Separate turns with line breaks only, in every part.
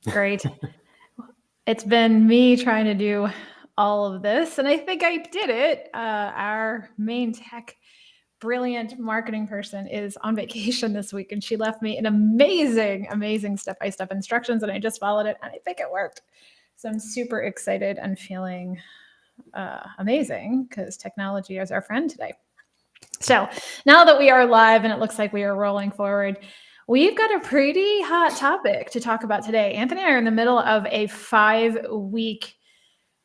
Great. It's been me trying to do all of this, and I think I did it. Our main tech brilliant marketing person is on vacation this week, and she left me an amazing step-by-step instructions, and I just followed it, and I think it worked. So I'm super excited and feeling amazing because technology is our friend today. So now that we are live and it looks like we are rolling forward, we've got a pretty hot topic to talk about today. Anthony and I are in the middle of a 5-week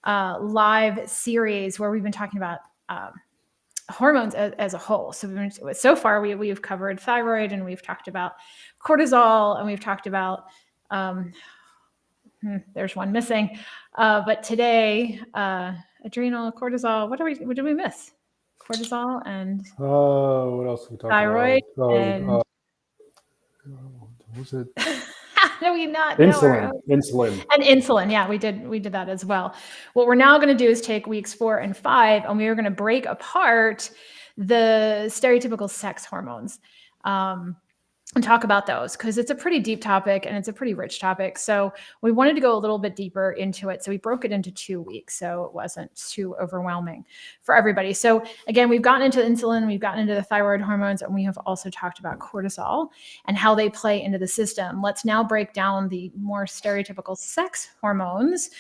live series where we've been talking about hormones as a whole. So far we've covered thyroid, and we've talked about cortisol, and we've talked about there's one missing, but today adrenal, cortisol. What did we miss? Cortisol and
what else we talked
thyroid
about?
and
What was it?
No, we not
Insulin.
and insulin. Yeah, we did that as well. What we're now going to do is take weeks 4 and 5, and we are going to break apart the stereotypical sex hormones. And talk about those because it's a pretty deep topic and it's a pretty rich topic. So we wanted to go a little bit deeper into it. So we broke it into 2 weeks so it wasn't too overwhelming for everybody. So again, we've gotten into insulin, we've gotten into the thyroid hormones, and we have also talked about cortisol and how they play into the system. Let's now break down the more stereotypical sex hormones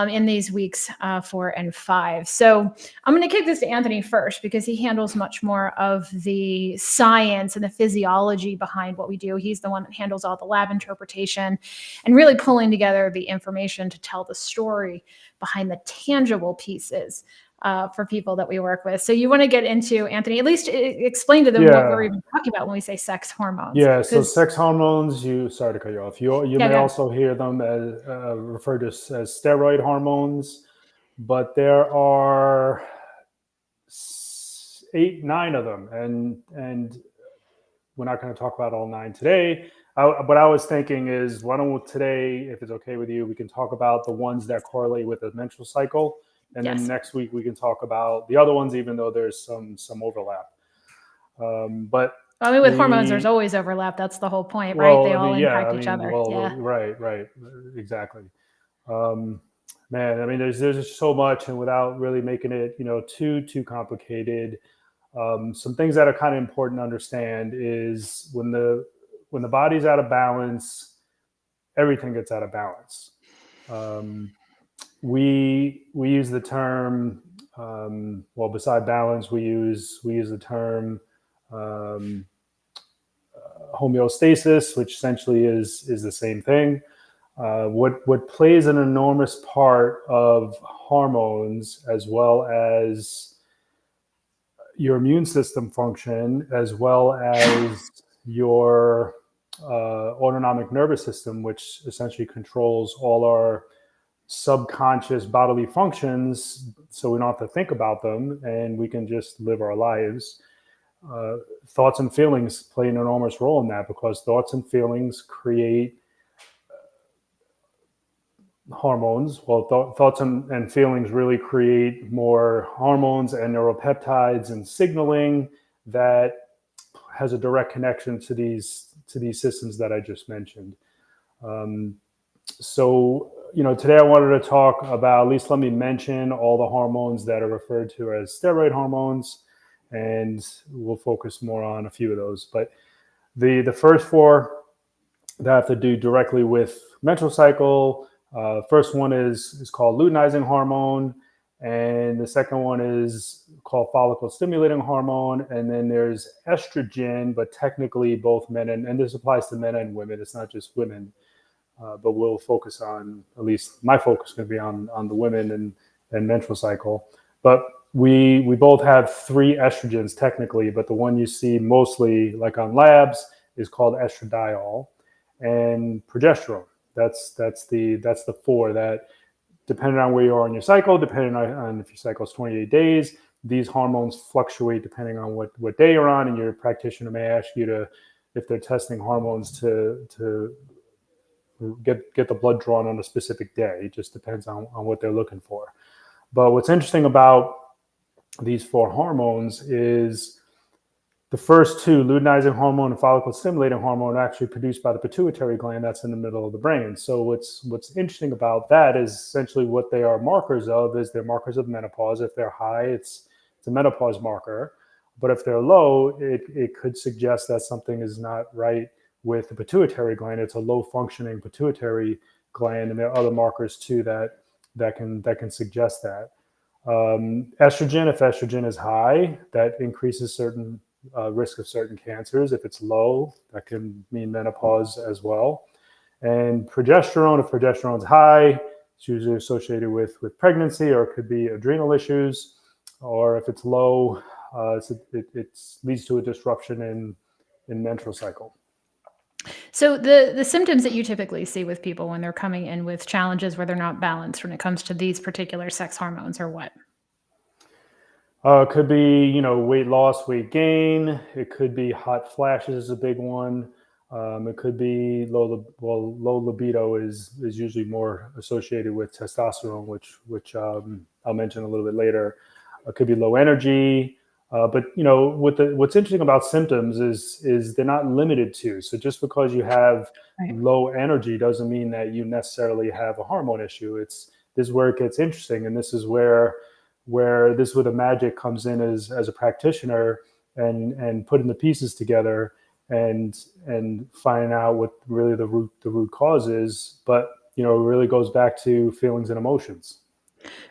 in these weeks 4 and 5. So I'm going to kick this to Anthony first because he handles much more of the science and the physiology behind what we do. He's the one that handles all the lab interpretation and really pulling together the information to tell the story behind the tangible pieces for people that we work with. So you want to get into, Anthony, at least explain to them what we're even talking about when we say sex hormones.
Yeah, so sex hormones, sorry to cut you off. You may also hear them as referred to as steroid hormones, but there are 8, 9 of them, and we're not going to talk about all 9 today. What I was thinking is, why don't we today, if it's okay with you, we can talk about the ones that correlate with the menstrual cycle. And then next week we can talk about the other ones, even though there's some overlap. But
I mean, with hormones, there's always overlap. That's the whole point, right? They all impact each other.
Right, exactly. Man, I mean, there's just so much, and without really making it, too complicated. Some things that are kind of important to understand is when the body's out of balance, everything gets out of balance. We use the term, beside balance, we use the term homeostasis, which essentially is the same thing. What plays an enormous part of hormones, as well as your immune system function, as well as your autonomic nervous system, which essentially controls all our subconscious bodily functions, so we don't have to think about them and we can just live our lives. Thoughts and feelings play an enormous role in that, because thoughts and feelings create hormones. Well, thoughts and feelings really create more hormones and neuropeptides and signaling that has a direct connection to these systems that I just mentioned. So today I wanted to talk about, at least let me mention all the hormones that are referred to as steroid hormones, and we'll focus more on a few of those. But the first 4 that have to do directly with menstrual cycle, first one is called luteinizing hormone, and the second one is called follicle stimulating hormone, and then there's estrogen, but technically both men and this applies to men and women, it's not just women. But we'll focus on, at least my focus is going to be on the women and menstrual cycle. But we both have 3 estrogens technically, but the one you see mostly like on labs is called estradiol, and progesterone. That's the 4 that, depending on where you are in your cycle, depending on if your cycle is 28 days, these hormones fluctuate depending on what day you're on, and your practitioner may ask you if they're testing hormones to get the blood drawn on a specific day. It just depends on what they're looking for. But what's interesting about these 4 hormones is The first two, luteinizing hormone and follicle stimulating hormone, are actually produced by the pituitary gland that's in the middle of the brain. So what's interesting about that is essentially what they are markers of is they're markers of menopause. If they're high, it's a menopause marker. But if they're low, it could suggest that something is not right with the pituitary gland. It's a low functioning pituitary gland, and there are other markers too that can suggest that. Estrogen, if estrogen is high, that increases certain risk of certain cancers. If it's low, that can mean menopause as well. And progesterone, if progesterone is high, it's usually associated with pregnancy, or it could be adrenal issues. Or if it's low, it leads to a disruption in menstrual cycle.
So the symptoms that you typically see with people when they're coming in with challenges where they're not balanced when it comes to these particular sex hormones are what?
It could be, weight loss, weight gain. It could be hot flashes is a big one. It could be low libido is usually more associated with testosterone, which I'll mention a little bit later. It could be low energy. But what's interesting about symptoms is they're not limited to. So just because you have
Right.
low energy doesn't mean that you necessarily have a hormone issue. This is where it gets interesting, and this is where the magic comes in as a practitioner and putting the pieces together and finding out what really the root cause is. But it really goes back to feelings and emotions.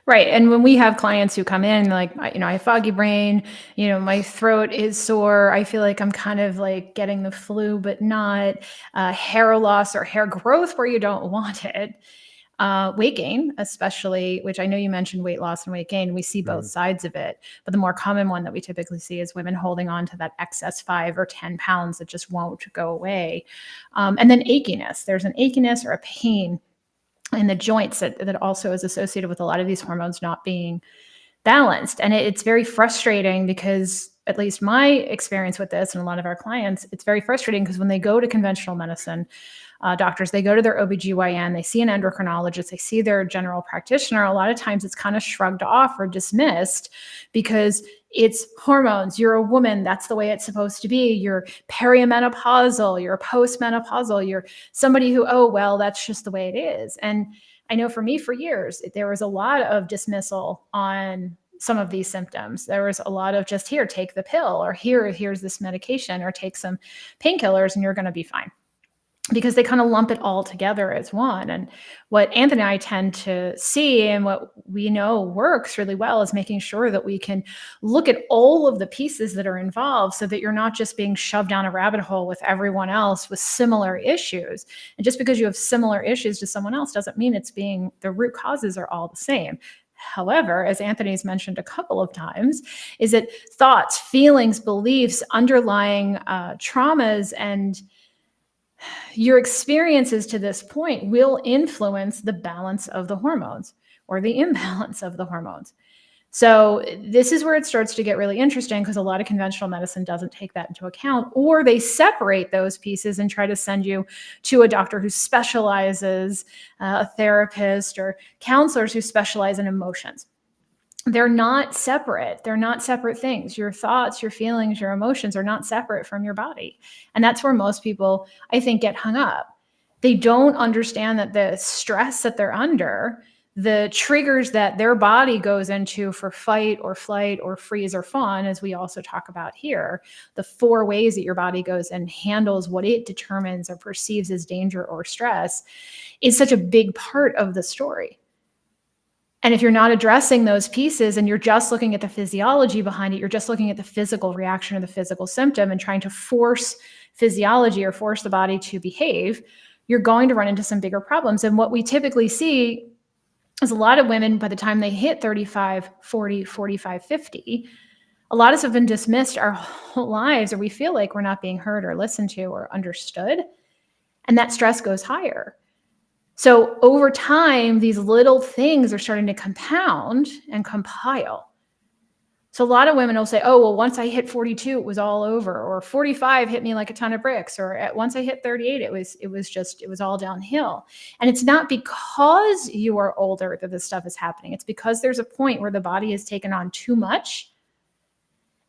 Right. And when we have clients who come in like, I have foggy brain, my throat is sore. I feel like I'm kind of like getting the flu, but not hair loss or hair growth where you don't want it. Weight gain, especially, which I know you mentioned weight loss and weight gain. We see both sides of it. But the more common one that we typically see is women holding on to that excess 5 or 10 pounds that just won't go away. And then achiness. There's an achiness or a pain in the joints that also is associated with a lot of these hormones not being balanced. And it's very frustrating because, at least my experience with this and a lot of our clients, it's very frustrating because when they go to conventional medicine doctors, they go to their OBGYN, they see an endocrinologist, they see their general practitioner. A lot of times it's kind of shrugged off or dismissed because it's hormones. You're a woman. That's the way it's supposed to be. You're perimenopausal, you're postmenopausal, you're somebody who, oh, well, that's just the way it is. And I know for me, for years, there was a lot of dismissal on some of these symptoms. There was a lot of just, here, take the pill, or here's this medication, or take some painkillers and you're going to be fine, because they kind of lump it all together as one. And what Anthony and I tend to see, and what we know works really well, is making sure that we can look at all of the pieces that are involved so that you're not just being shoved down a rabbit hole with everyone else with similar issues. And just because you have similar issues to someone else doesn't mean the root causes are all the same. However, as Anthony's mentioned a couple of times, is that thoughts, feelings, beliefs, underlying traumas, and your experiences to this point will influence the balance of the hormones or the imbalance of the hormones. So this is where it starts to get really interesting, because a lot of conventional medicine doesn't take that into account, or they separate those pieces and try to send you to a doctor who specializes, a therapist or counselors who specialize in emotions. They're not separate. They're not separate things. Your thoughts, your feelings, your emotions are not separate from your body. And that's where most people, I think, get hung up. They don't understand that the stress that they're under, the triggers that their body goes into for fight or flight or freeze or fawn, as we also talk about here, the 4 ways that your body goes and handles what it determines or perceives as danger or stress, is such a big part of the story. And if you're not addressing those pieces and you're just looking at the physiology behind it, you're just looking at the physical reaction or the physical symptom and trying to force physiology or force the body to behave, you're going to run into some bigger problems. And what we typically see is a lot of women, by the time they hit 35, 40, 45, 50, a lot of us have been dismissed our whole lives, or we feel like we're not being heard or listened to or understood. And that stress goes higher. So over time, these little things are starting to compound and compile. So a lot of women will say, oh, well, once I hit 42, it was all over, or 45 hit me like a ton of bricks, or once I hit 38, it was all downhill. And it's not because you are older that this stuff is happening. It's because there's a point where the body has taken on too much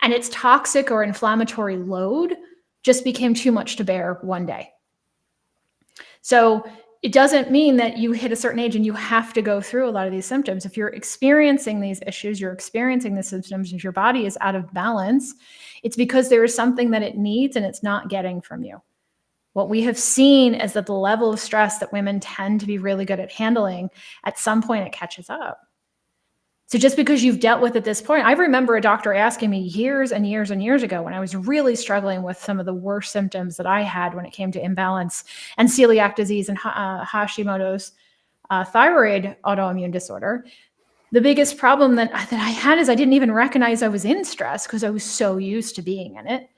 And its toxic or inflammatory load just became too much to bear one day. So it doesn't mean that you hit a certain age and you have to go through a lot of these symptoms. If you're experiencing these issues, you're experiencing the symptoms, if your body is out of balance, it's because there is something that it needs and it's not getting from you. What we have seen is that the level of stress that women tend to be really good at handling, at some point it catches up. So just because you've dealt with it at this point, I remember a doctor asking me years and years and years ago when I was really struggling with some of the worst symptoms that I had when it came to imbalance and celiac disease and Hashimoto's thyroid autoimmune disorder. The biggest problem that I had is I didn't even recognize I was in stress because I was so used to being in it.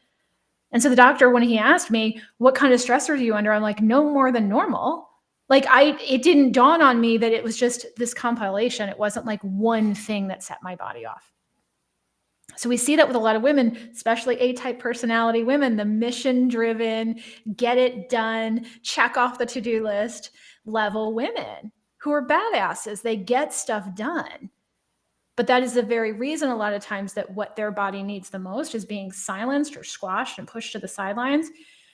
And so the doctor, when he asked me, what kind of stress are you under? I'm like, no more than normal. Like it didn't dawn on me that it was just this compilation. It wasn't like one thing that set my body off. So we see that with a lot of women, especially A-type personality women, the mission-driven, get it done, check off the to-do list level women who are badasses. They get stuff done. But that is the very reason a lot of times that what their body needs the most is being silenced or squashed and pushed to the sidelines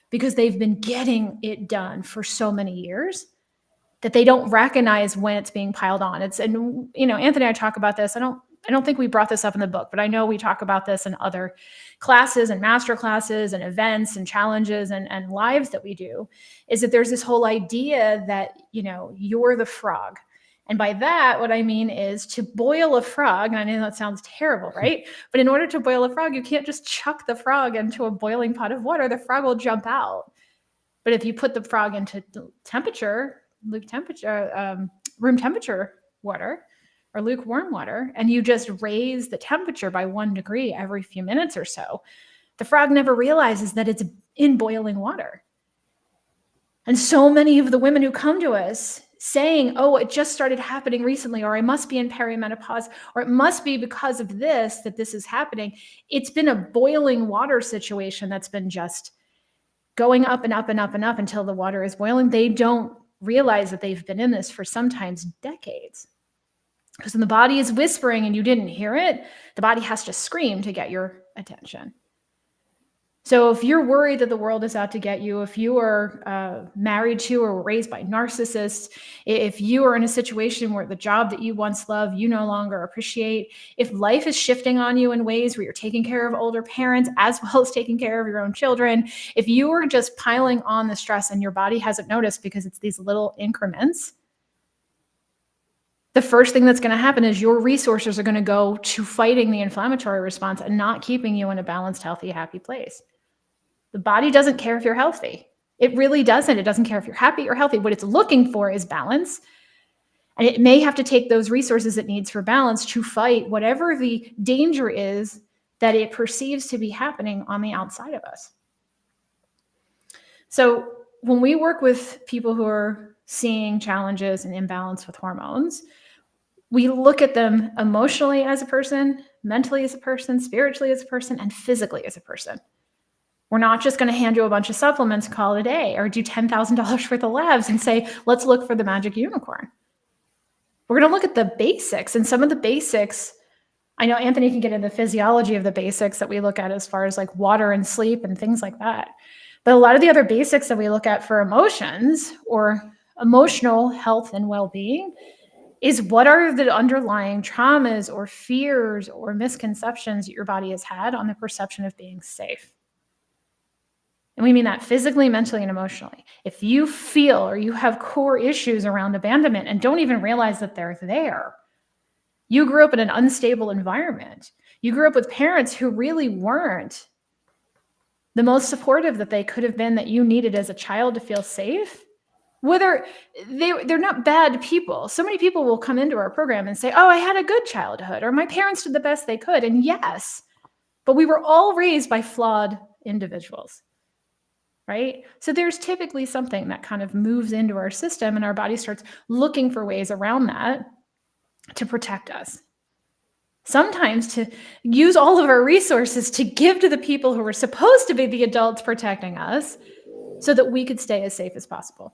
because they've been getting it done for so many years that they don't recognize when it's being piled on. And Anthony and I talk about this. I don't think we brought this up in the book, but I know we talk about this in other classes and master classes and events and challenges and lives that we do, is that there's this whole idea that, you're the frog. And by that, what I mean is to boil a frog, and I know that sounds terrible, right? But in order to boil a frog, you can't just chuck the frog into a boiling pot of water. The frog will jump out. But if you put the frog into room temperature water or lukewarm water, and you just raise the temperature by 1 degree every few minutes or so, the frog never realizes that it's in boiling water. And so many of the women who come to us saying, oh, it just started happening recently, or I must be in perimenopause, or it must be because of this that this is happening. It's been a boiling water situation that's been just going up and up and up and up until the water is boiling. They don't realize that they've been in this for sometimes decades. Because when the body is whispering and you didn't hear it, the body has to scream to get your attention. So if you're worried that the world is out to get you, if you are married to or raised by narcissists, if you are in a situation where the job that you once loved, you no longer appreciate, if life is shifting on you in ways where you're taking care of older parents as well as taking care of your own children, if you are just piling on the stress and your body hasn't noticed because it's these little increments, the first thing that's going to happen is your resources are going to go to fighting the inflammatory response and not keeping you in a balanced, healthy, happy place. The body doesn't care if you're healthy. It really doesn't. It doesn't care if you're happy or healthy. What it's looking for is balance. And it may have to take those resources it needs for balance to fight whatever the danger is that it perceives to be happening on the outside of us. So when we work with people who are seeing challenges and imbalance with hormones, we look at them emotionally as a person, mentally as a person, spiritually as a person, and physically as a person. We're not just going to hand you a bunch of supplements and call it a day, or do $10,000 worth of labs and say, let's look for the magic unicorn. We're going to look at the basics, and some of the basics, I know Anthony can get into the physiology of the basics that we look at as far as like water and sleep and things like that. But a lot of the other basics that we look at for emotions or emotional health and well-being is what are the underlying traumas or fears or misconceptions that your body has had on the perception of being safe. And we mean that physically, mentally, and emotionally. If you feel or you have core issues around abandonment and don't even realize that they're there, you grew up in an unstable environment. You grew up with parents who really weren't the most supportive that they could have been that you needed as a child to feel safe. Whether they're not bad people. So many people will come into our program and say, oh, I had a good childhood, or my parents did the best they could. And yes, but we were all raised by flawed individuals. Right? So there's typically something that kind of moves into our system and our body starts looking for ways around that to protect us. Sometimes to use all of our resources to give to the people who are supposed to be the adults protecting us so that we could stay as safe as possible.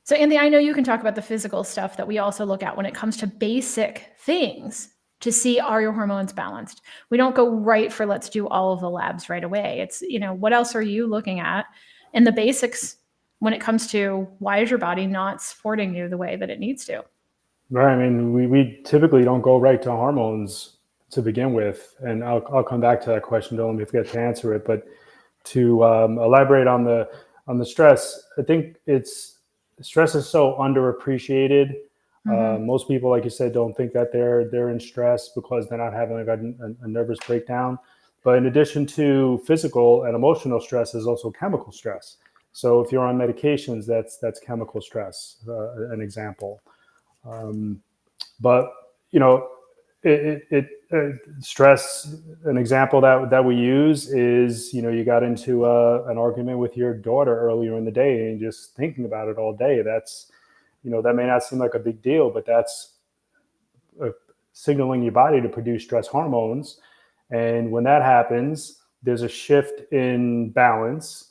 So Anthony, I know you can talk about the physical stuff that we also look at when it comes to basic things to see, are your hormones balanced? We don't go right for, let's do all of the labs right away. It's, what else are you looking at? And the basics when it comes to, why is your body not supporting you the way that it needs to?
Right. I mean, we typically don't go right to hormones to begin with. And I'll come back to that question. Don't let me forget to answer it. But to elaborate on the stress, I think stress is so underappreciated. Most people, like you said, don't think that they're in stress because they're not having a nervous breakdown. But in addition to physical and emotional stress, there's also chemical stress. So if you're on medications, that's chemical stress, an example. But stress. An example that we use is, you got into an argument with your daughter earlier in the day, and just thinking about it all day. That's, that may not seem like a big deal, but that's signaling your body to produce stress hormones. And when that happens, there's a shift in balance.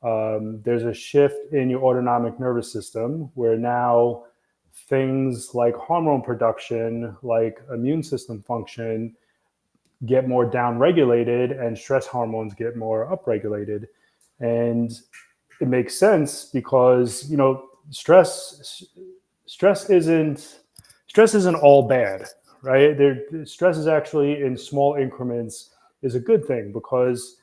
There's a shift in your autonomic nervous system, where now things like hormone production, like immune system function, get more downregulated, and stress hormones get more upregulated. And it makes sense because, stress isn't all bad, right? Stress is actually, in small increments, is a good thing, because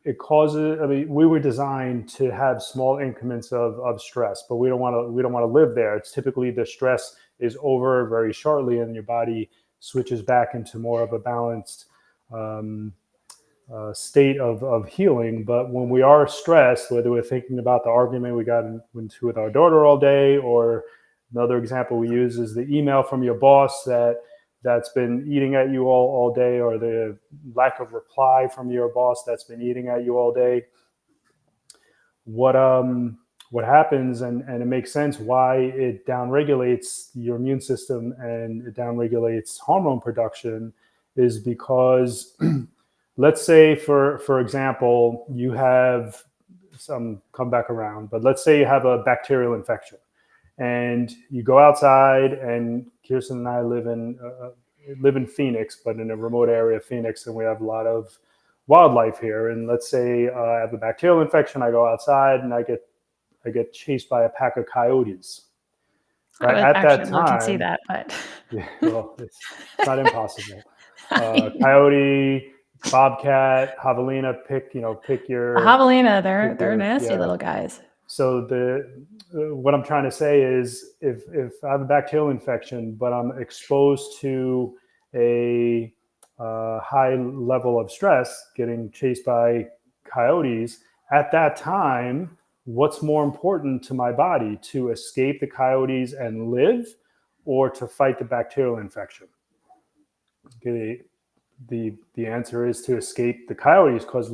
it causes. I mean, we were designed to have small increments of stress, but we don't want to live there. It's typically the stress is over very shortly, and your body switches back into more of a balanced state of healing. But when we are stressed, whether we're thinking about the argument we got into with our daughter all day, or another example we use is the email from your boss that's been eating at you all day, or the lack of reply from your boss that's been eating at you all day, what happens, and it makes sense why it downregulates your immune system and it downregulates hormone production, is because let's say, for example, you have some come back around, but let's say you have a bacterial infection, and you go outside, and Kirsten and I live in Phoenix, but in a remote area of Phoenix, and we have a lot of wildlife here. And let's say I have a bacterial infection, I go outside, and I get chased by a pack of coyotes. Right
I would
at that
actually love to see
time,
that, but
yeah, well, it's not impossible. Coyote, bobcat, javelina. Pick your
javelina, they're nasty
yeah.
little guys.
So what I'm trying to say is, if I have a bacterial infection, but I'm exposed to a high level of stress, getting chased by coyotes, at that time, what's more important to my body, to escape the coyotes and live, or to fight the bacterial infection? Okay, the answer is to escape the coyotes, because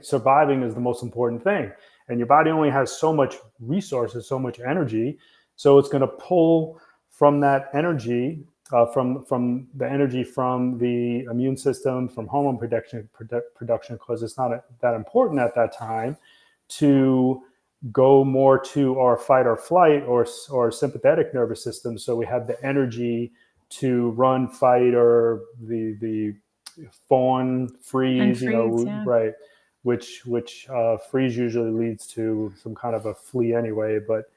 surviving is the most important thing. And your body only has so much resources, so much energy. So it's going to pull from that energy, from the energy from the immune system, from hormone production, because it's not that important at that time, to go more to our fight or flight or sympathetic nervous system. So we have the energy to run, fight, or the fawn, freeze,
yeah.
right? Which freeze usually leads to some kind of a flee anyway, but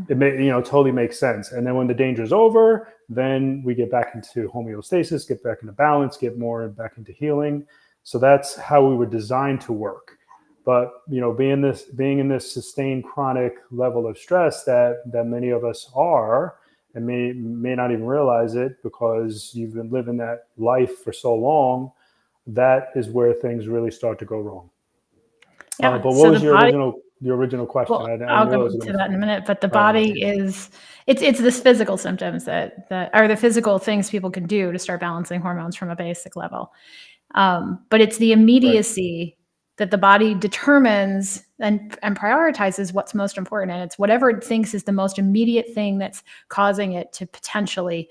it may, totally makes sense. And then when the danger is over, then we get back into homeostasis, get back into balance, get more back into healing. So that's how we were designed to work. But being in this sustained chronic level of stress that many of us are, and may not even realize it, because you've been living that life for so long, that is where things really start to go wrong.
Yeah.
But what was your original question?
Well,
I
I'll
knew I
go
was
to that in a minute, but the
All right.
body it's this physical symptoms that are the physical things people can do to start balancing hormones from a basic level. But it's the immediacy that the body determines and prioritizes what's most important. And it's whatever it thinks is the most immediate thing that's causing it to potentially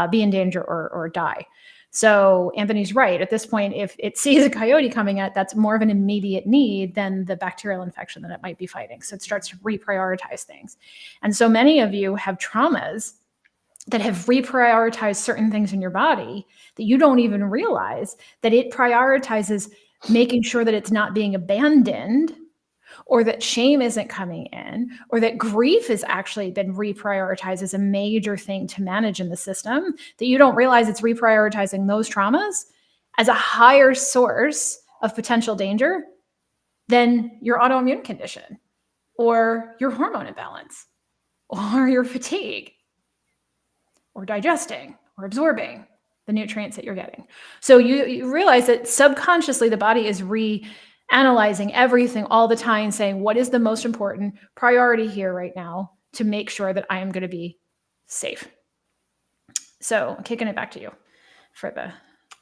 be in danger or die. So Anthony's right. At this point, if it sees a coyote coming at, that's more of an immediate need than the bacterial infection that it might be fighting. So it starts to reprioritize things. And so many of you have traumas that have reprioritized certain things in your body that you don't even realize, that it prioritizes making sure that it's not being abandoned, or that shame isn't coming in, or that grief has actually been reprioritized as a major thing to manage in the system, that you don't realize it's reprioritizing those traumas as a higher source of potential danger than your autoimmune condition or your hormone imbalance or your fatigue or digesting or absorbing the nutrients that you're getting. So you realize that subconsciously the body is analyzing everything all the time, saying, what is the most important priority here right now to make sure that I am going to be safe? So kicking it back to you for the...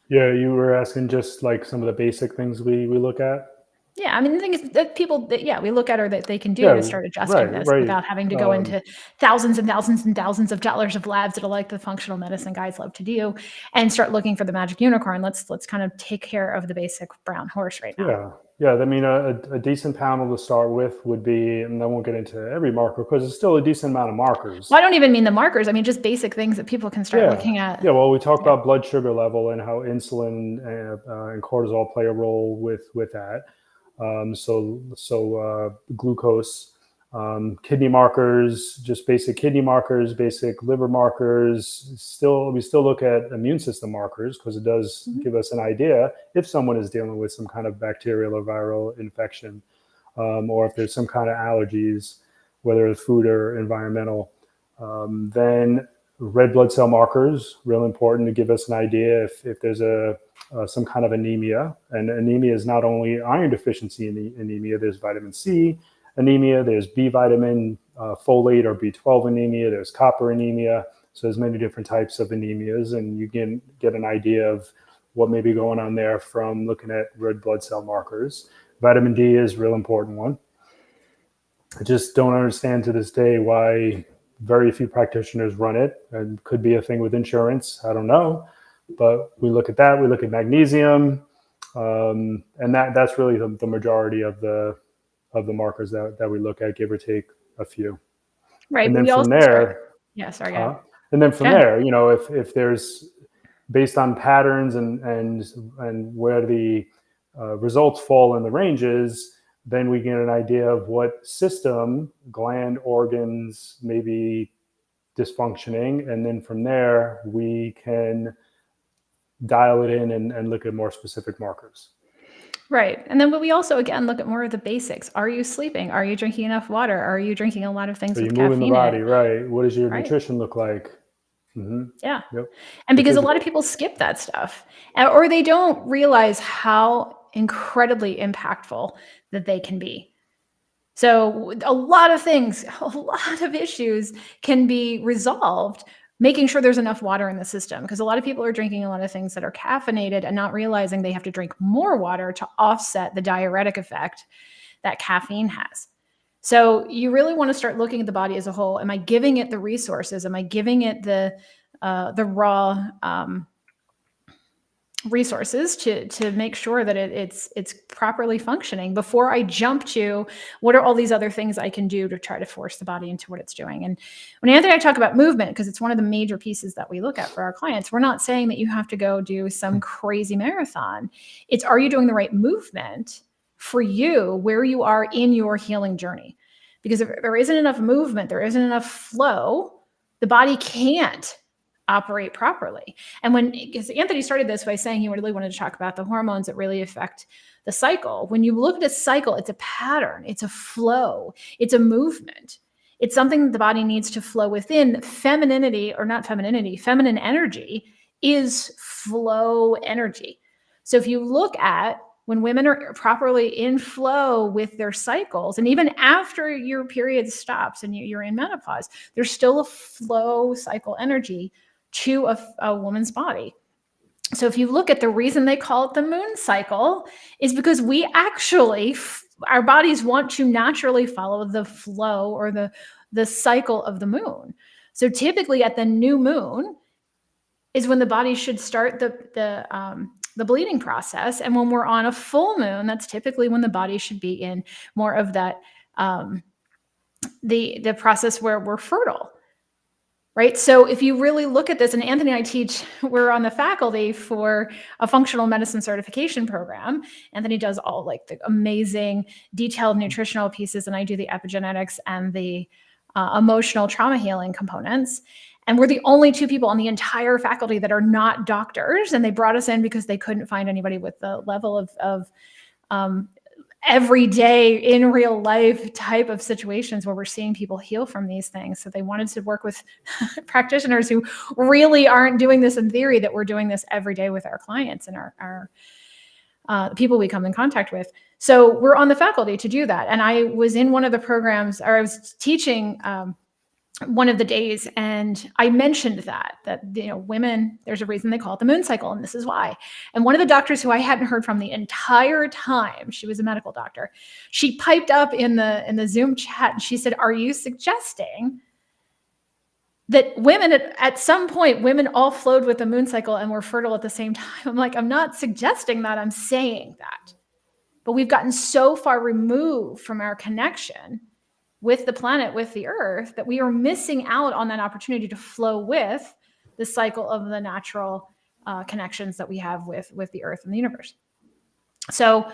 Yeah, you were asking just like some of the basic things we look at.
Yeah, I mean, the thing is that people that, we look at, or that they can do
Yeah,
to start adjusting this
right.
without having to go into thousands and thousands and thousands of dollars of labs that are like the functional medicine guys love to do, and start looking for the magic unicorn. Let's kind of take care of the basic brown horse right now.
Yeah. I mean, a decent panel to start with would be, and I won't get into every marker because it's still a decent amount of markers.
Well, I don't even mean the markers. I mean, just basic things that people can start looking at.
Yeah, well, we talked about blood sugar level and how insulin and cortisol play a role with that. Glucose, kidney markers, just basic kidney markers, basic liver markers. We still look at immune system markers because it does give us an idea if someone is dealing with some kind of bacterial or viral infection, or if there's some kind of allergies, whether it's food or environmental. Then red blood cell markers, real important to give us an idea if there's some kind of anemia. And anemia is not only iron deficiency anemia, there's vitamin C anemia, there's B vitamin, folate or B12 anemia, there's copper anemia. So there's many different types of anemias, and you can get an idea of what may be going on there from looking at red blood cell markers. Vitamin D is a real important one. I just don't understand to this day why very few practitioners run it, and could be a thing with insurance. I don't know. But we look at that. We look at magnesium, and that's really the majority of the markers that we look at, give or take a few.
Right.
And then from there,
and then from
there, if there's, based on patterns and where the results fall in the ranges, then we get an idea of what system, gland, organs may be dysfunctioning, and then from there we can dial it in and look at more specific markers.
Right. And then we also, again, look at more of the basics. Are you sleeping? Are you drinking enough water? Are you drinking a lot of things with caffeine?
Are you moving the body, right? What does your nutrition look like?
Yeah. Yep. And because a lot of people skip that stuff, or they don't realize how incredibly impactful that they can be. So a lot of things, a lot of issues can be resolved making sure there's enough water in the system, because a lot of people are drinking a lot of things that are caffeinated and not realizing they have to drink more water to offset the diuretic effect that caffeine has. So you really want to start looking at the body as a whole. Am I giving it the resources? Am I giving it the raw resources to make sure that it's properly functioning before I jump to what are all these other things I can do to try to force the body into what it's doing? And when Anthony and I talk about movement, because it's one of the major pieces that we look at for our clients, we're not saying that you have to go do some crazy marathon. It's, are you doing the right movement for you where you are in your healing journey? Because if there isn't enough movement, there isn't enough flow, the body can't operate properly. And because Anthony started this by saying he really wanted to talk about the hormones that really affect the cycle. When you look at a cycle, it's a pattern, it's a flow, it's a movement. It's something that the body needs to flow within. Feminine energy is flow energy. So if you look at when women are properly in flow with their cycles, and even after your period stops and you're in menopause, there's still a flow cycle energy to a woman's body. So if you look at the reason they call it the moon cycle is because we actually, our bodies want to naturally follow the flow or the cycle of the moon. So typically at the new moon is when the body should start the bleeding process. And when we're on a full moon, that's typically when the body should be in more of that, the process where we're fertile. right? So if you really look at this, and Anthony and I teach, we're on the faculty for a functional medicine certification program. Anthony does all like the amazing detailed nutritional pieces, and I do the epigenetics and the emotional trauma healing components. And we're the only two people on the entire faculty that are not doctors. And they brought us in because they couldn't find anybody with the level of everyday in real life type of situations where we're seeing people heal from these things. So they wanted to work with practitioners who really aren't doing this in theory, that we're doing this every day with our clients and our people we come in contact with. So we're on the faculty to do that. And I was in one of the programs, or I was teaching one of the days, and I mentioned that women, there's a reason they call it the moon cycle, and this is why. And one of the doctors who I hadn't heard from the entire time, she was a medical doctor, she piped up in the Zoom chat and she said, "Are you suggesting that women at some point, women all flowed with the moon cycle and were fertile at the same time?" I'm like, I'm not suggesting that, I'm saying that. But we've gotten so far removed from our connection with the planet, with the earth, that we are missing out on that opportunity to flow with the cycle of the natural connections that we have with the earth and the universe. So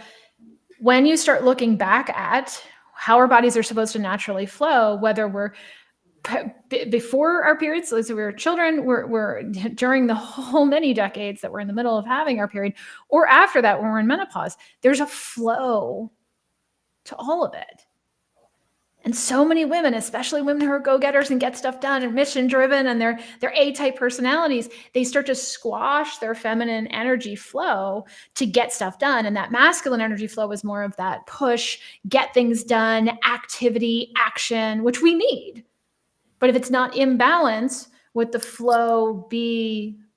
when you start looking back at how our bodies are supposed to naturally flow, whether we're before our periods, so we're children, we're during the whole many decades that we're in the middle of having our period, or after that when we're in menopause, there's a flow to all of it. And so many women, especially women who are go-getters and get stuff done and mission-driven, and they're A-type personalities, they start to squash their feminine energy flow to get stuff done. And that masculine energy flow is more of that push, get things done, activity, action, which we need. But if it's not in balance with the flow,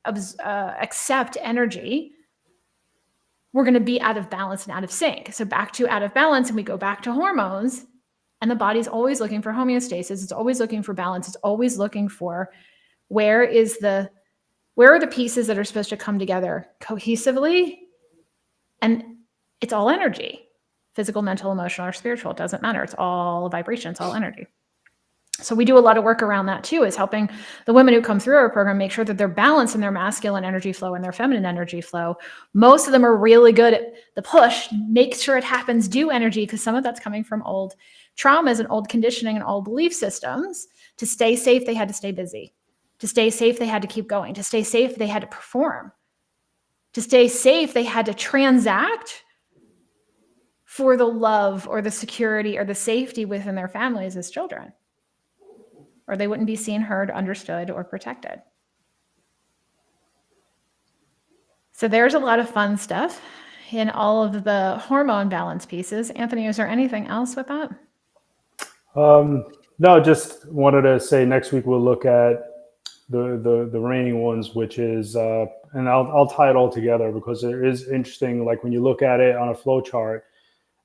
accept energy, we're going to be out of balance and out of sync. So back to out of balance, and we go back to hormones. And the body's always looking for homeostasis. It's always looking for balance. It's always looking for where are the pieces that are supposed to come together cohesively? And it's all energy, physical, mental, emotional, or spiritual. It doesn't matter. It's all vibration. It's all energy. So we do a lot of work around that too, is helping the women who come through our program make sure that they're balanced in their masculine energy flow and their feminine energy flow. Most of them are really good at the push, make sure it happens, do energy, because some of that's coming from old traumas and old conditioning and old belief systems. To stay safe, they had to stay busy. To stay safe, they had to keep going. To stay safe, they had to perform. To stay safe, they had to transact for the love or the security or the safety within their families as children, or they wouldn't be seen, heard, understood, or protected. So there's a lot of fun stuff in all of the hormone balance pieces. Anthony, is there anything else with that?
No, just wanted to say next week we'll look at the remaining ones, which is, and I'll tie it all together because it is interesting. Like when you look at it on a flow chart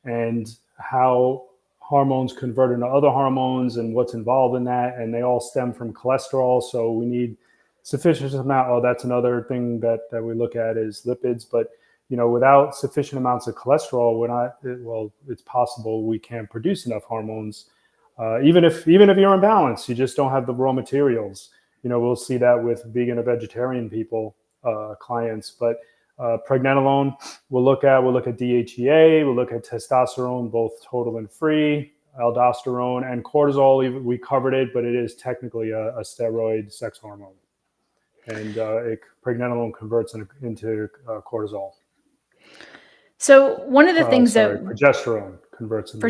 and how hormones convert into other hormones and what's involved in that, and they all stem from cholesterol. So we need sufficient amount. Oh, that's another thing that we look at is lipids. But without sufficient amounts of cholesterol, it's possible we can't produce enough hormones. Even if you're in balance, you just don't have the raw materials. We'll see that with vegan or vegetarian people, clients. But pregnenolone, we'll look at DHEA, we'll look at testosterone, both total and free, aldosterone, and cortisol. We covered it, but it is technically a steroid sex hormone. And pregnenolone converts into cortisol.
So one of the things
progesterone converts into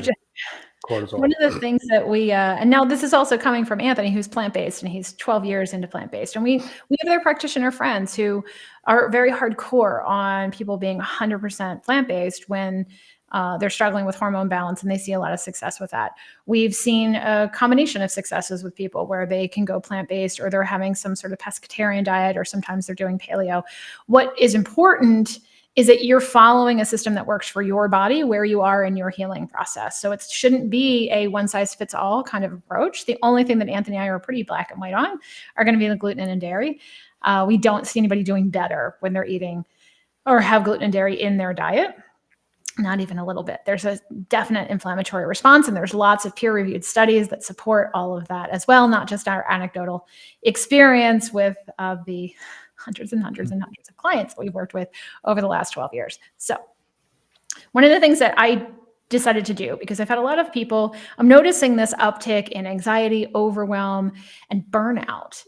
cortisol.
One of the things that we, and now this is also coming from Anthony, who's plant-based, and he's 12 years into plant-based. And we have other practitioner friends who are very hardcore on people being 100% plant-based when they're struggling with hormone balance, and they see a lot of success with that. We've seen a combination of successes with people where they can go plant-based, or they're having some sort of pescatarian diet, or sometimes they're doing paleo. What is important is that you're following a system that works for your body, where you are in your healing process. So it shouldn't be a one-size-fits-all kind of approach. The only thing that Anthony and I are pretty black and white on are going to be the gluten and dairy. We don't see anybody doing better when they're eating or have gluten and dairy in their diet. Not even a little bit. There's a definite inflammatory response, and there's lots of peer-reviewed studies that support all of that as well, not just our anecdotal experience with the hundreds and hundreds and hundreds of clients that we've worked with over the last 12 years. So one of the things that I decided to do, because I've had a lot of people, I'm noticing this uptick in anxiety, overwhelm, and burnout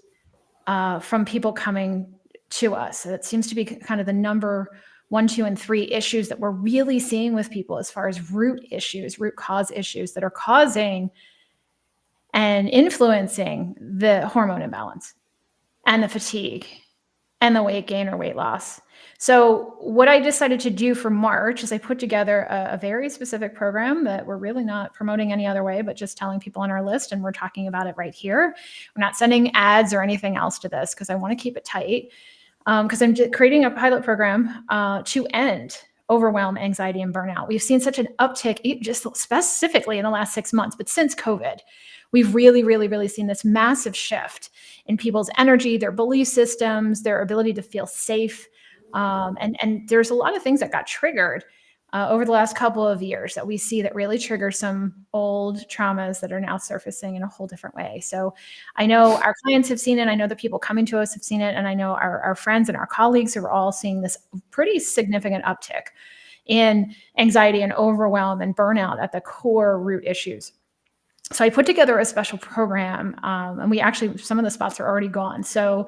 from people coming to us. So it seems to be kind of the number 1, 2, and 3 issues that we're really seeing with people as far as root issues, root cause issues that are causing and influencing the hormone imbalance and the fatigue and the weight gain or weight loss. So what I decided to do for March is I put together a very specific program that we're really not promoting any other way, but just telling people on our list, and we're talking about it right here. We're not sending ads or anything else to this because I want to keep it tight. Because I'm creating a pilot program to end overwhelm, anxiety, and burnout. We've seen such an uptick, just specifically in the last 6 months, but since COVID, we've really, really, really seen this massive shift in people's energy, their belief systems, their ability to feel safe. And there's a lot of things that got triggered over the last couple of years that we see that really trigger some old traumas that are now surfacing in a whole different way. So I know our clients have seen it. I know the people coming to us have seen it. And I know our friends and our colleagues are all seeing this pretty significant uptick in anxiety and overwhelm and burnout at the core root issues. So I put together a special program, and we actually, some of the spots are already gone. So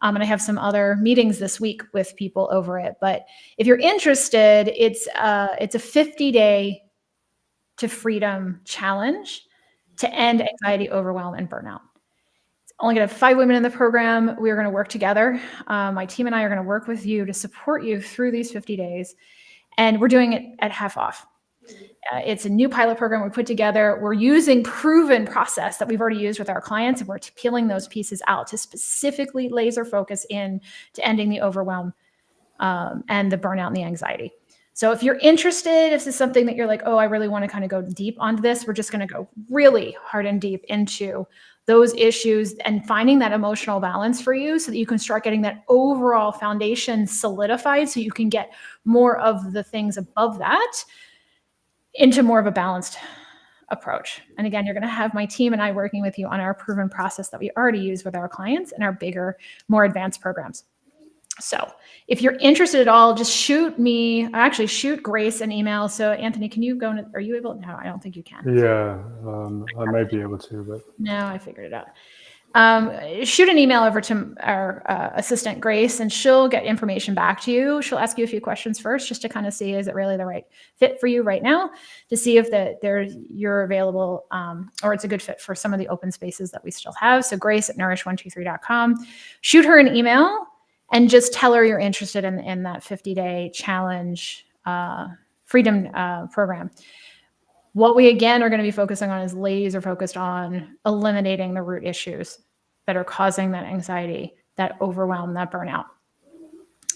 and I have some other meetings this week with people over it. But if you're interested, it's a 50-day to freedom challenge to end anxiety, overwhelm, and burnout. It's only going to have 5 women in the program. We are going to work together. My team and I are going to work with you to support you through these 50 days. And we're doing it at half off. It's a new pilot program we put together. We're using proven process that we've already used with our clients, and we're peeling those pieces out to specifically laser focus in to ending the overwhelm and the burnout and the anxiety. So if you're interested, if this is something that you're like, oh, I really want to kind of go deep onto this, we're just going to go really hard and deep into those issues and finding that emotional balance for you so that you can start getting that overall foundation solidified so you can get more of the things above that into more of a balanced approach. And again, you're going to have my team and I working with you on our proven process that we already use with our clients and our bigger, more advanced programs. So if you're interested at all, just shoot Grace an email. So Anthony, can you go, are you able? No, I don't think you can.
Yeah, I might be able to, but.
No, I figured it out. Shoot an email over to our assistant Grace, and she'll get information back to you. She'll ask you a few questions first just to kind of see, is it really the right fit for you right now, to see if you're available or it's a good fit for some of the open spaces that we still have. So Grace at nourish123.com. Shoot her an email and just tell her you're interested in that 50-day challenge freedom program. What we, again, are going to be focusing on is laser focused on eliminating the root issues that are causing that anxiety, that overwhelm, that burnout.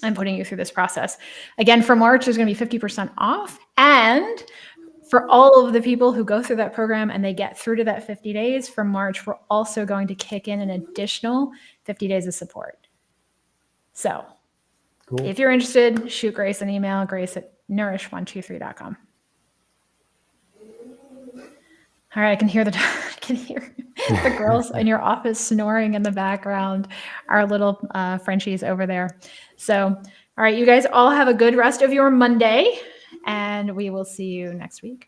I'm putting you through this process. Again, for March, there's going to be 50% off. And for all of the people who go through that program and they get through to that 50 days, from March, we're also going to kick in an additional 50 days of support. So cool. If you're interested, shoot Grace an email, Grace at nourish123.com. All right, I can hear the girls in your office snoring in the background, our little Frenchies over there. So, all right, you guys all have a good rest of your Monday, and we will see you next week.